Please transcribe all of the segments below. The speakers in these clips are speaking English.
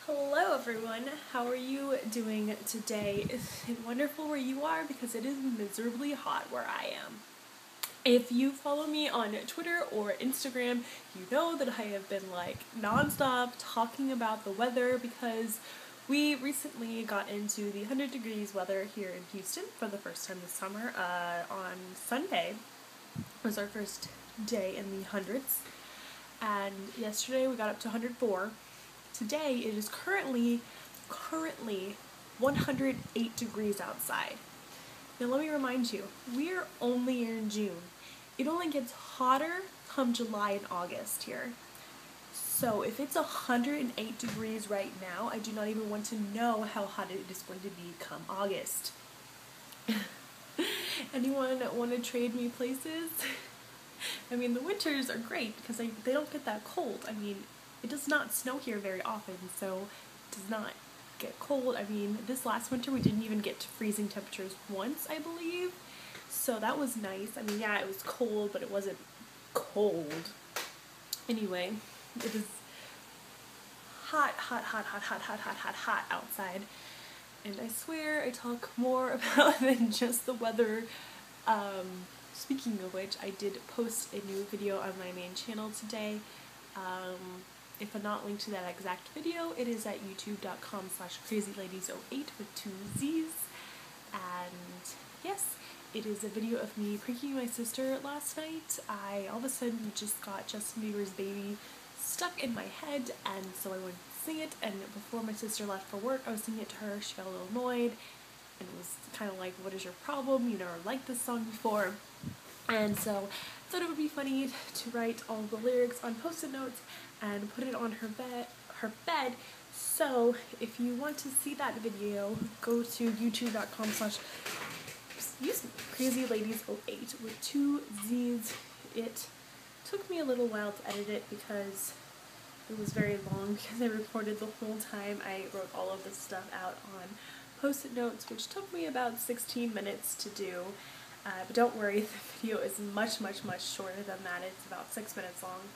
Hello everyone, how are you doing today? Is it wonderful where you are? Because it is miserably hot where I am. If you follow me on Twitter or Instagram, you know that I have been like nonstop talking about the weather because we recently got into the 100 degrees weather here in Houston for the first time this summer. On Sunday was our first day in the hundreds, and yesterday we got up to 104. Today it is currently 108 degrees outside. Now let me remind you, we're only in June. It only gets hotter come July and August here. So if it's 108 degrees right now, I do not even want to know how hot it is going to be come August. Anyone want to trade me places? I mean, the winters are great because they don't get that cold. I mean, it does not snow here very often, so it does not get cold. I mean, this last winter we didn't even get to freezing temperatures once, I believe. So that was nice. I mean, yeah, it was cold, but it wasn't cold. Anyway, it is hot outside. And I swear I talk more about than just the weather. Speaking of which, I did post a new video on my main channel today. If I'm not linked to that exact video, it is at youtube.com/crazyladies08 with 2 Z's. And yes, it is a video of me pranking my sister last night. I all of a sudden just got Justin Bieber's Baby stuck in my head, and so I would sing it, and before my sister left for work, I was singing it to her. She got a little annoyed, and it was kind of like, what is your problem? You never liked this song before. And so I thought it would be funny to write all the lyrics on post-it notes and put it on her bed. So if you want to see that video, go to youtube.com/crazyladies08 with 2 Z's. It took me a little while to edit it because it was very long because I recorded the whole time. I wrote all of this stuff out on post-it notes, which took me about 16 minutes to do. But don't worry, the video is much shorter than that. It's about 6 minutes long.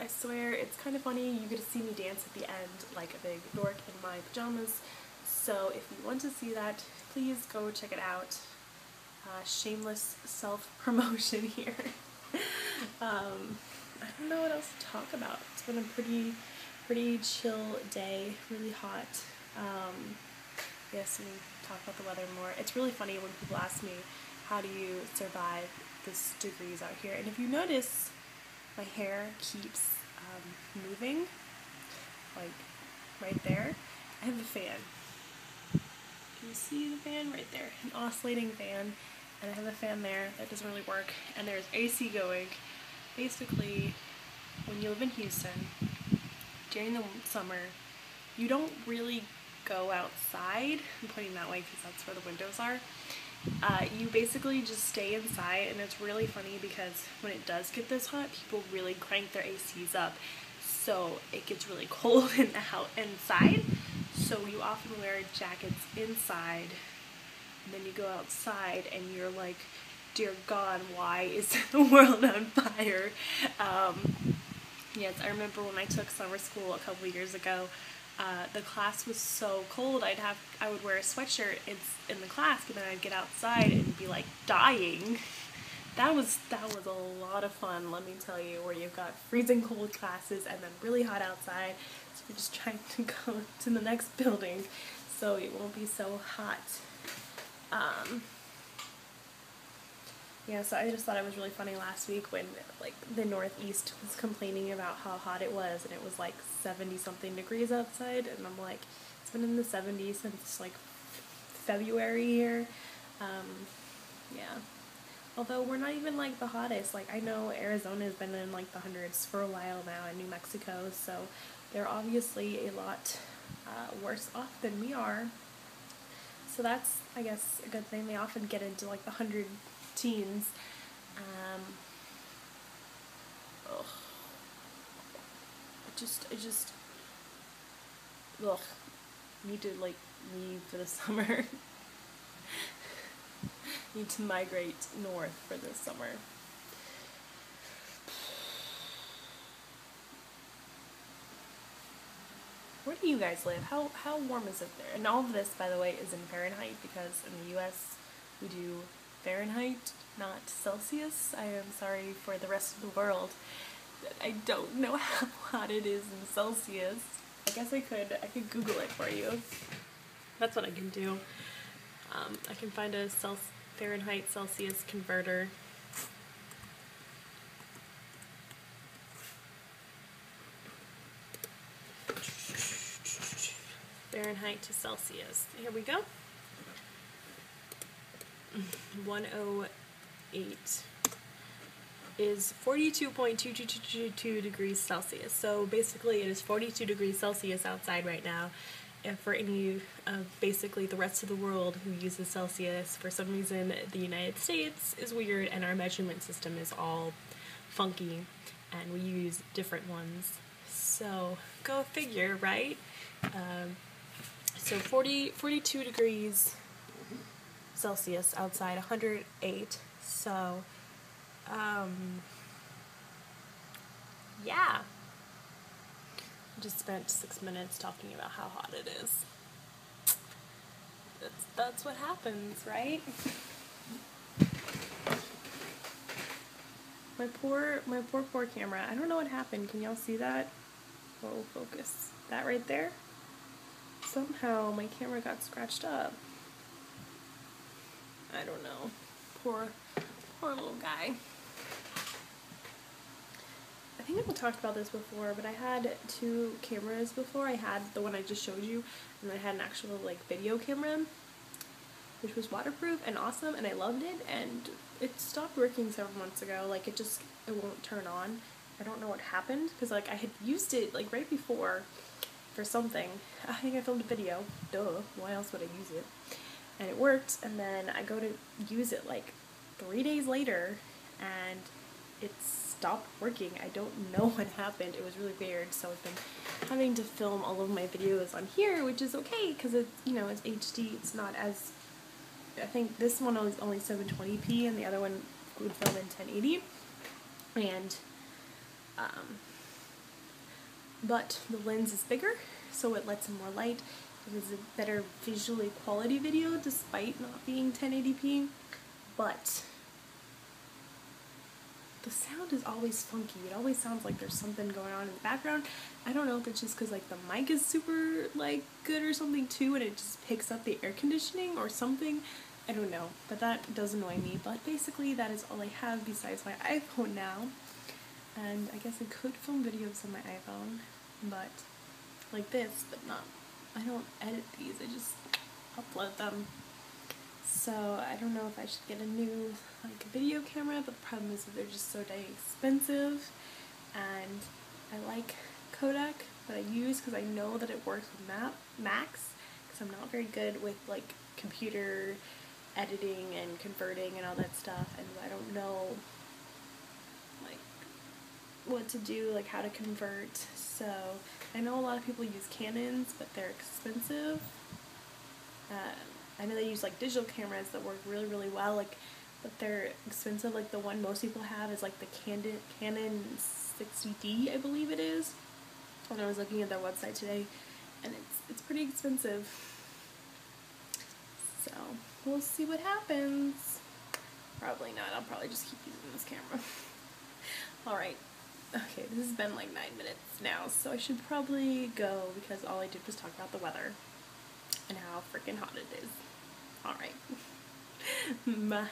I swear, it's kind of funny. You get to see me dance at the end like a big dork in my pajamas. So if you want to see that, please go check it out. Shameless self-promotion here. I don't know what else to talk about. It's been a pretty chill day, really hot. Yes, we talk about the weather more. It's really funny when people ask me, how do you survive this degrees out here? And if you notice, my hair keeps moving, like right there. I have a fan. Can you see the fan right there? An oscillating fan. And I have a fan there that doesn't really work. And there's AC going. Basically, when you live in Houston, during the summer, you don't really go outside. I'm pointing that way because that's where the windows are. You basically just stay inside, and it's really funny because when it does get this hot, people really crank their ACs up, so it gets really cold inside. So you often wear jackets inside, and then you go outside and you're like, dear God, why is the world on fire? Yes, I remember when I took summer school a couple years ago. The class was so cold, I would wear a sweatshirt in the class, but then I'd get outside and be like dying. That was a lot of fun, let me tell you, where you've got freezing cold classes and then really hot outside, so you're just trying to go to the next building so it won't be so hot. Yeah, so I just thought it was really funny last week when like the Northeast was complaining about how hot it was, and it was like 70-something degrees outside, and I'm like, it's been in the 70s since like February here. Yeah. Although we're not even like the hottest. Like I know Arizona's been in like the hundreds for a while now, and New Mexico, so they're obviously a lot worse off than we are. So that's, I guess, a good thing. They often get into like the 100 teens. I just need to like leave for the summer. Need to migrate north for this summer. where do you guys live? How warm is it there? And all of this, by the way, is in Fahrenheit, because in the US we do Fahrenheit, not Celsius. I am sorry for the rest of the world that I don't know how hot it is in Celsius. I guess I could Google it for you. That's what I can do. I can find a Fahrenheit Celsius converter. Fahrenheit to Celsius. Here we go. 108 is 42.2222 degrees Celsius. So basically it is 42 degrees Celsius outside right now. And for any of basically the rest of the world who uses Celsius, for some reason the United States is weird and our measurement system is all funky and we use different ones. So go figure, right? So 42 degrees Celsius outside, 108. So, yeah. I just spent 6 minutes talking about how hot it is. That's what happens, right? My poor camera. I don't know what happened. Can y'all see that? Whoa, focus. That right there? Somehow my camera got scratched up. I don't know. Poor little guy. I think I've talked about this before, but I had two cameras before. I had the one I just showed you, and then I had an actual like video camera, which was waterproof and awesome, and I loved it, and it stopped working several months ago. Like it won't turn on. I don't know what happened, because like I had used it like right before for something. I think I filmed a video. Duh, why else would I use it? And it worked, and then I go to use it like 3 days later, and it stopped working. I don't know what happened. It was really weird, so I've been having to film all of my videos on here, which is okay, because it's, you know, it's HD. It's not as, I think this one was only 720p, and the other one would film in 1080, and, but the lens is bigger, so it lets in more light. It was a better visually quality video despite not being 1080p, but the sound is always funky. It always sounds like there's something going on in the background. I don't know if it's just because like the mic is super like good or something too, and it just picks up the air conditioning or something. I don't know, but that does annoy me. But basically that is all I have besides my iPhone now, and I guess I could film videos on my iPhone, but like this, but not. I don't edit these, I just upload them. So I don't know if I should get a new like video camera, but the problem is that they're just so dang expensive, and I like Kodak that I use because I know that it works with Macs, because I'm not very good with like computer editing and converting and all that stuff, and I don't know like what to do, like how to convert. So I know a lot of people use Canons, but they're expensive. I know they use like digital cameras that work really, really well, like, but they're expensive. Like the one most people have is like the Canon 60D, I believe it is. And I was looking at their website today, and it's pretty expensive. So we'll see what happens. Probably not. I'll probably just keep using this camera. All right. Okay, this has been like 9 minutes now, so I should probably go because all I did was talk about the weather and how freaking hot it is. Alright. Bye.